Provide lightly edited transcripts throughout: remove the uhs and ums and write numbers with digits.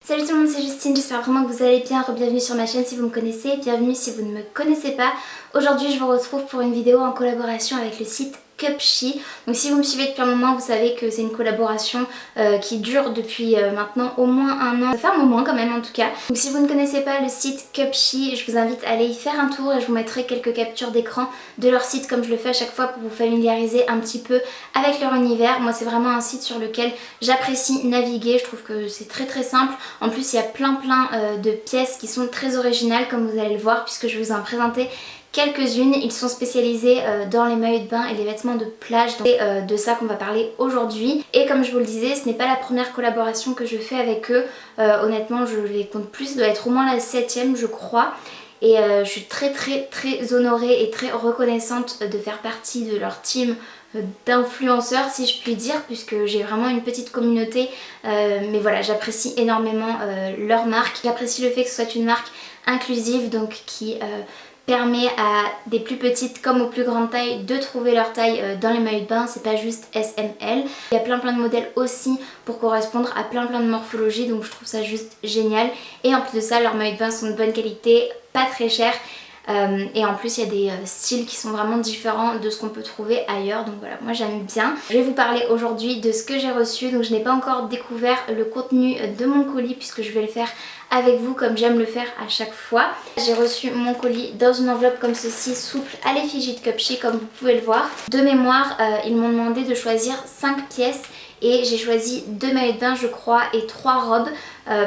Salut tout le monde, c'est Justine, j'espère vraiment que vous allez bien. Bienvenue sur ma chaîne si vous me connaissez, bienvenue si vous ne me connaissez pas. Aujourd'hui je vous retrouve pour une vidéo en collaboration avec le site Cupshe. Donc si vous me suivez depuis un moment, vous savez que c'est une collaboration qui dure depuis maintenant au moins un an. Ça fait un moment quand même en tout cas. Donc si vous ne connaissez pas le site Cupshe, je vous invite à aller y faire un tour et je vous mettrai quelques captures d'écran de leur site comme je le fais à chaque fois pour vous familiariser un petit peu avec leur univers. Moi c'est vraiment un site sur lequel j'apprécie naviguer, je trouve que c'est très simple. En plus il y a plein de pièces qui sont très originales comme vous allez le voir puisque je vais vous en présenter quelques-unes. Ils sont spécialisés dans les maillots de bain et les vêtements de plage, donc c'est de ça qu'on va parler aujourd'hui. Et comme je vous le disais, ce n'est pas la première collaboration que je fais avec eux, honnêtement je les compte plus, ça doit être au moins la 7e je crois. Et je suis très honorée et très reconnaissante de faire partie de leur team d'influenceurs si je puis dire, puisque j'ai vraiment une petite communauté, mais voilà, j'apprécie énormément leur marque. J'apprécie le fait que ce soit une marque inclusive, donc qui permet à des plus petites comme aux plus grandes tailles de trouver leur taille dans les maillots de bain. C'est pas juste SML. Il y a plein de modèles aussi pour correspondre à plein de morphologies, donc je trouve ça juste génial. Et en plus de ça, leurs maillots de bain sont de bonne qualité, pas très chers. Et en plus il y a des styles qui sont vraiment différents de ce qu'on peut trouver ailleurs, donc voilà, moi j'aime bien. Je vais vous parler aujourd'hui de ce que j'ai reçu, donc je n'ai pas encore découvert le contenu de mon colis puisque je vais le faire avec vous comme j'aime le faire à chaque fois. J'ai reçu mon colis dans une enveloppe comme ceci, souple à l'effigie de Cupshe comme vous pouvez le voir. De mémoire, ils m'ont demandé de choisir 5 pièces et j'ai choisi 2 maillots de bain je crois et 3 robes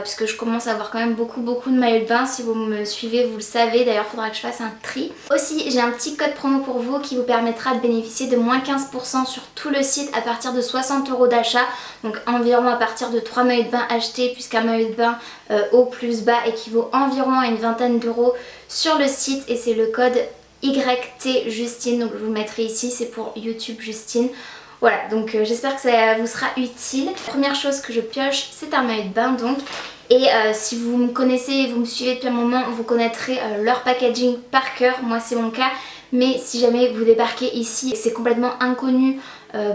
puisque je commence à avoir quand même beaucoup de maillots de bain. Si vous me suivez vous le savez, d'ailleurs il faudra que je fasse un tri. Aussi j'ai un petit code promo pour vous qui vous permettra de bénéficier de moins 15% sur tout le site à partir de 60 € d'achat, donc environ à partir de 3 maillots de bain achetés, puisqu'un maillot de bain haut plus bas équivaut environ à une vingtaine d'euros sur le site, et c'est le code YT Justine, donc je vous le mettrai ici, c'est pour YouTube Justine. Voilà, donc j'espère que ça vous sera utile. La première chose que je pioche, c'est un maillot de bain donc. Et si vous me connaissez et vous me suivez depuis un moment, vous connaîtrez leur packaging par cœur. Moi c'est mon cas, mais si jamais vous débarquez ici, c'est complètement inconnu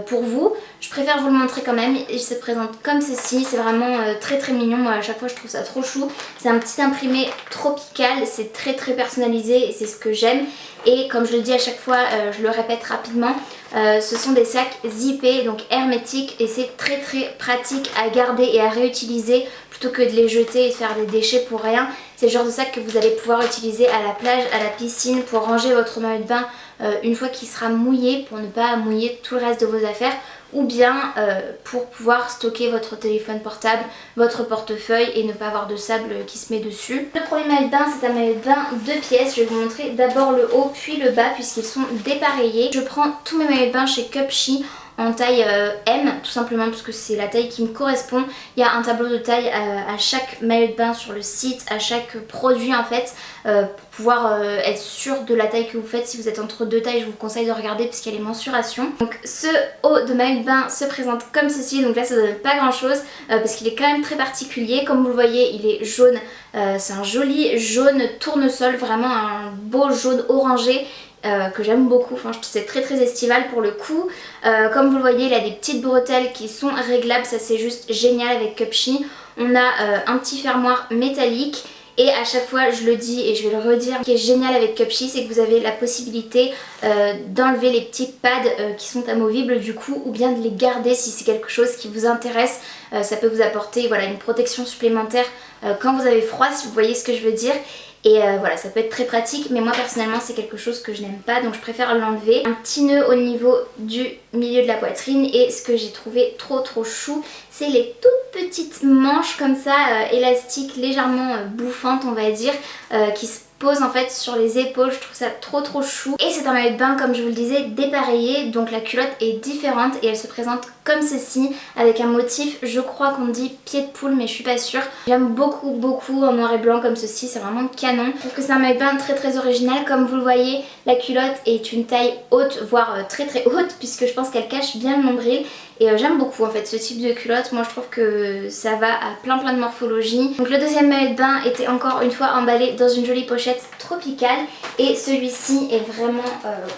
pour vous, je préfère vous le montrer quand même. Il se présente comme ceci, c'est vraiment très mignon. Moi à chaque fois je trouve ça trop chou. C'est un petit imprimé tropical, c'est très personnalisé et c'est ce que j'aime. Et comme je le dis à chaque fois, je le répète rapidement, ce sont des sacs zippés, donc hermétiques, et c'est très pratique à garder et à réutiliser plutôt que de les jeter et de faire des déchets pour rien. C'est le genre de sac que vous allez pouvoir utiliser à la plage, à la piscine, pour ranger votre maillot de bain une fois qu'il sera mouillé, pour ne pas mouiller tout le reste de vos affaires, ou bien pour pouvoir stocker votre téléphone portable, votre portefeuille et ne pas avoir de sable qui se met dessus. Le premier maillot de bain, c'est un maillot de bain 2 pièces. Je vais vous montrer d'abord le haut puis le bas puisqu'ils sont dépareillés. Je prends tous mes maillots de bain chez Cupshe en taille M, tout simplement parce que c'est la taille qui me correspond. Il y a un tableau de taille à chaque maillot de bain sur le site, à chaque produit en fait, pour pouvoir être sûr de la taille que vous faites. Si vous êtes entre deux tailles, je vous conseille de regarder parce qu'il y a les mensurations. Donc ce haut de maillot de bain se présente comme ceci, donc là ça donne pas grand chose parce qu'il est quand même très particulier. Comme vous le voyez, il est jaune, c'est un joli jaune tournesol, vraiment un beau jaune orangé. Que j'aime beaucoup, enfin c'est très estival pour le coup. Comme vous le voyez, il a des petites bretelles qui sont réglables, ça c'est juste génial avec Cupshe. On a un petit fermoir métallique. Et à chaque fois je le dis et je vais le redire, ce qui est génial avec Cupshe, c'est que vous avez la possibilité d'enlever les petits pads qui sont amovibles du coup, ou bien de les garder si c'est quelque chose qui vous intéresse. Ça peut vous apporter voilà, une protection supplémentaire quand vous avez froid, si vous voyez ce que je veux dire. Et voilà, ça peut être très pratique, mais moi personnellement c'est quelque chose que je n'aime pas, donc je préfère l'enlever. Un petit nœud au niveau du milieu de la poitrine, et ce que j'ai trouvé trop chou, c'est les toutes petites manches comme ça, élastiques, légèrement bouffantes on va dire, qui se posent en fait sur les épaules. Je trouve ça trop chou. Et c'est un maillot de bain, comme je vous le disais, dépareillé, donc la culotte est différente et elle se présente comme ceci, avec un motif, je crois qu'on dit pied de poule, mais je suis pas sûre. J'aime beaucoup en noir et blanc comme ceci, c'est vraiment canon. Je trouve que c'est un maillot de bain très original. Comme vous le voyez, la culotte est une taille haute, voire très haute, puisque je pense qu'elle cache bien le nombril. Et j'aime beaucoup en fait ce type de culotte, moi je trouve que ça va à plein de morphologies. Donc le deuxième maillot de bain était encore une fois emballé dans une jolie pochette tropicale. Et celui-ci est vraiment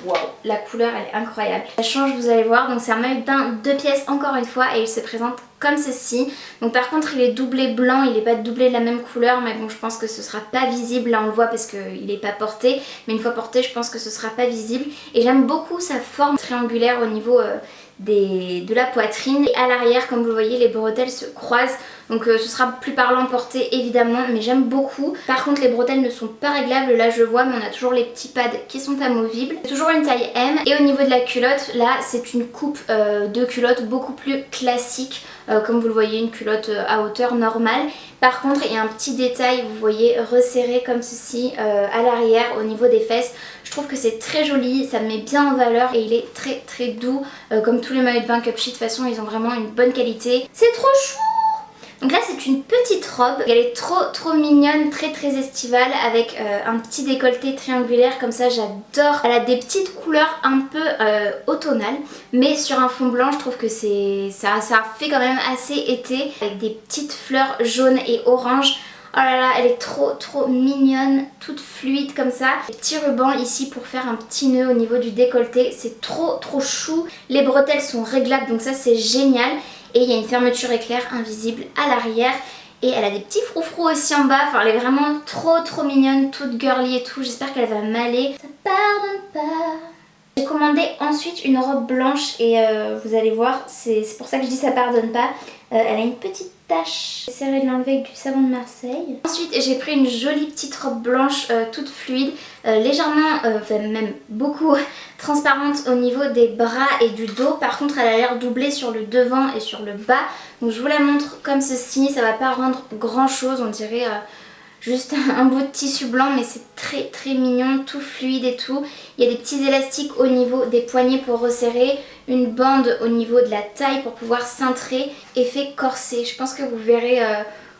waouh, la couleur elle est incroyable. Ça change, vous allez voir, donc c'est un maillot de bain 2 pièces encore une fois et il se présente comme ceci. Donc par contre il est doublé blanc, il n'est pas doublé de la même couleur, mais bon je pense que ce sera pas visible, là on le voit parce qu'il n'est pas porté, mais une fois porté je pense que ce sera pas visible. Et j'aime beaucoup sa forme triangulaire au niveau de la poitrine. Et à l'arrière, comme vous le voyez, les bretelles se croisent, donc ce sera plus parlant porté évidemment, mais j'aime beaucoup. Par contre les bretelles ne sont pas réglables, là je vois, mais on a toujours les petits pads qui sont amovibles. C'est toujours une taille M. Et au niveau de la culotte, là c'est une coupe de culotte beaucoup plus classique, comme vous le voyez, une culotte à hauteur normale. Par contre il y a un petit détail, vous voyez, resserré comme ceci à l'arrière au niveau des fesses. Je trouve que c'est très joli, ça me met bien en valeur et il est très très doux, comme tous les maillots de bain Cupshe. De toute façon ils ont vraiment une bonne qualité. C'est trop chou! Donc là c'est une petite robe, elle est trop mignonne, très estivale, avec un petit décolleté triangulaire comme ça, j'adore. Elle a des petites couleurs un peu automnales, mais sur un fond blanc je trouve que ça fait quand même assez été, avec des petites fleurs jaunes et oranges. Oh là là, elle est trop mignonne, toute fluide comme ça. Des petits rubans ici pour faire un petit nœud au niveau du décolleté, c'est trop chou. Les bretelles sont réglables, donc ça c'est génial. Et il y a une fermeture éclair invisible à l'arrière. Et elle a des petits froufrous aussi en bas. Enfin, elle est vraiment trop mignonne, toute girly et tout. J'espère qu'elle va m'aller. Ça pardonne pas. J'ai commandé ensuite une robe blanche et vous allez voir, c'est pour ça que je dis ça pardonne pas. Elle a une petite tache. J'essaierai de l'enlever avec du savon de Marseille. Ensuite j'ai pris une jolie petite robe blanche toute fluide, légèrement, enfin même beaucoup transparente au niveau des bras et du dos. Par contre elle a l'air doublée sur le devant et sur le bas. Donc je vous la montre comme ceci, ça va pas rendre grand chose, on dirait juste un bout de tissu blanc, mais c'est très mignon, tout fluide et tout. Il y a des petits élastiques au niveau des poignets pour resserrer, une bande au niveau de la taille pour pouvoir cintrer, effet corset. Je pense que vous verrez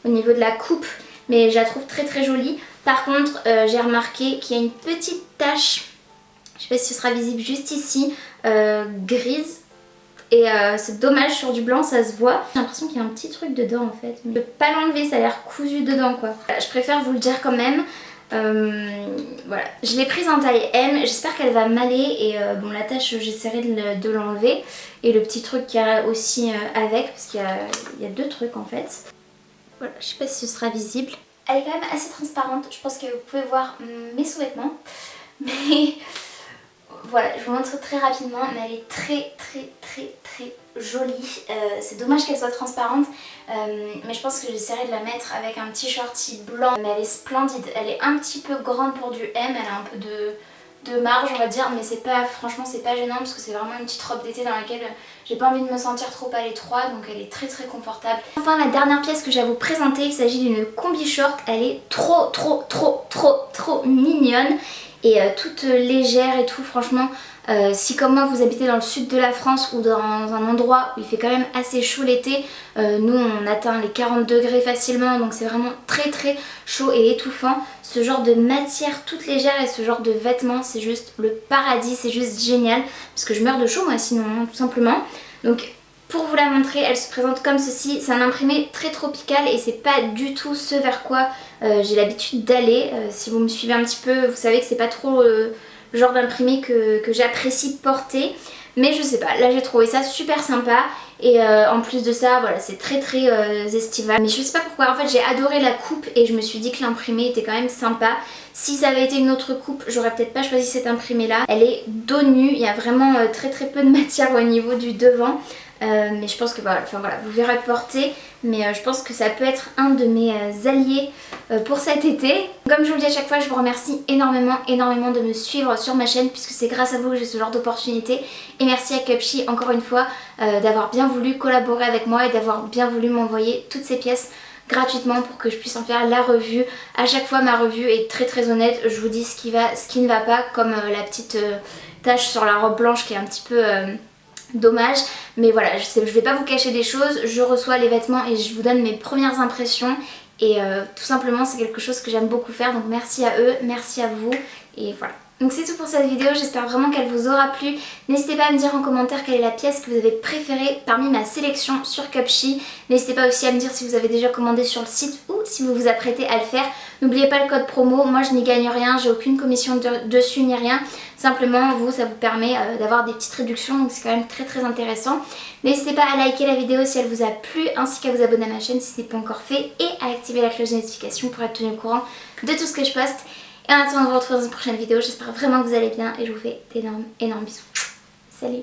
au niveau de la coupe, mais je la trouve très jolie. Par contre j'ai remarqué qu'il y a une petite tache, je sais pas si ce sera visible juste ici, grise. Et c'est dommage, sur du blanc ça se voit. J'ai l'impression qu'il y a un petit truc dedans en fait. Je peux pas l'enlever, ça a l'air cousu dedans quoi. Je préfère vous le dire quand même. Voilà, je l'ai prise en taille M, j'espère qu'elle va m'aller. Et bon, la tache j'essaierai de l'enlever. Et le petit truc qu'il y a aussi avec, parce qu'il y a deux trucs en fait. Voilà, je sais pas si ce sera visible. Elle est quand même assez transparente, je pense que vous pouvez voir mes sous-vêtements. Mais... voilà, je vous montre très rapidement, mais elle est très jolie. C'est dommage qu'elle soit transparente, mais je pense que j'essaierai de la mettre avec un petit shorty blanc. Mais elle est splendide, elle est un petit peu grande pour du M, elle a un peu de marge on va dire, mais c'est pas, franchement c'est pas gênant parce que c'est vraiment une petite robe d'été dans laquelle j'ai pas envie de me sentir trop à l'étroit, donc elle est très confortable. Enfin la dernière pièce que j'ai à vous présenter, il s'agit d'une combi short, elle est trop mignonne. Et toute légère et tout, franchement, si comme moi vous habitez dans le sud de la France ou dans un endroit où il fait quand même assez chaud l'été, nous on atteint les 40 degrés facilement, donc c'est vraiment très chaud et étouffant. Ce genre de matière toute légère et ce genre de vêtements, c'est juste le paradis, c'est juste génial, parce que je meurs de chaud moi sinon, hein, tout simplement. Donc pour vous la montrer, elle se présente comme ceci. C'est un imprimé très tropical et c'est pas du tout ce vers quoi j'ai l'habitude d'aller. Si vous me suivez un petit peu, vous savez que c'est pas trop le genre d'imprimé que j'apprécie porter. Mais je sais pas, là j'ai trouvé ça super sympa. Et en plus de ça, voilà, c'est très estival. Mais je sais pas pourquoi, en fait j'ai adoré la coupe et je me suis dit que l'imprimé était quand même sympa. Si ça avait été une autre coupe, j'aurais peut-être pas choisi cet imprimé là. Elle est dos nu, il y a vraiment très peu de matière au niveau du devant. Mais je pense que voilà, enfin voilà, vous verrez porter, mais je pense que ça peut être un de mes alliés pour cet été. Comme je vous le dis à chaque fois, je vous remercie énormément de me suivre sur ma chaîne, puisque c'est grâce à vous que j'ai ce genre d'opportunité. Et merci à Cupshe encore une fois d'avoir bien voulu collaborer avec moi et d'avoir bien voulu m'envoyer toutes ces pièces gratuitement pour que je puisse en faire la revue. À chaque fois ma revue est très honnête, je vous dis ce qui va, ce qui ne va pas, comme la petite tache sur la robe blanche qui est un petit peu... dommage, mais voilà, je vais pas vous cacher des choses, je reçois les vêtements et je vous donne mes premières impressions et tout simplement c'est quelque chose que j'aime beaucoup faire, donc merci à eux, merci à vous et voilà. Donc c'est tout pour cette vidéo, j'espère vraiment qu'elle vous aura plu. N'hésitez pas à me dire en commentaire quelle est la pièce que vous avez préférée parmi ma sélection sur Cupshe. N'hésitez pas aussi à me dire si vous avez déjà commandé sur le site ou si vous vous apprêtez à le faire. N'oubliez pas le code promo, moi je n'y gagne rien, j'ai aucune commission dessus ni rien. Simplement vous, ça vous permet d'avoir des petites réductions, donc c'est quand même très intéressant. N'hésitez pas à liker la vidéo si elle vous a plu, ainsi qu'à vous abonner à ma chaîne si ce n'est pas encore fait et à activer la cloche de notification pour être tenu au courant de tout ce que je poste. Et en attendant de vous retrouver dans une prochaine vidéo, j'espère vraiment que vous allez bien et je vous fais d'énormes bisous. Salut!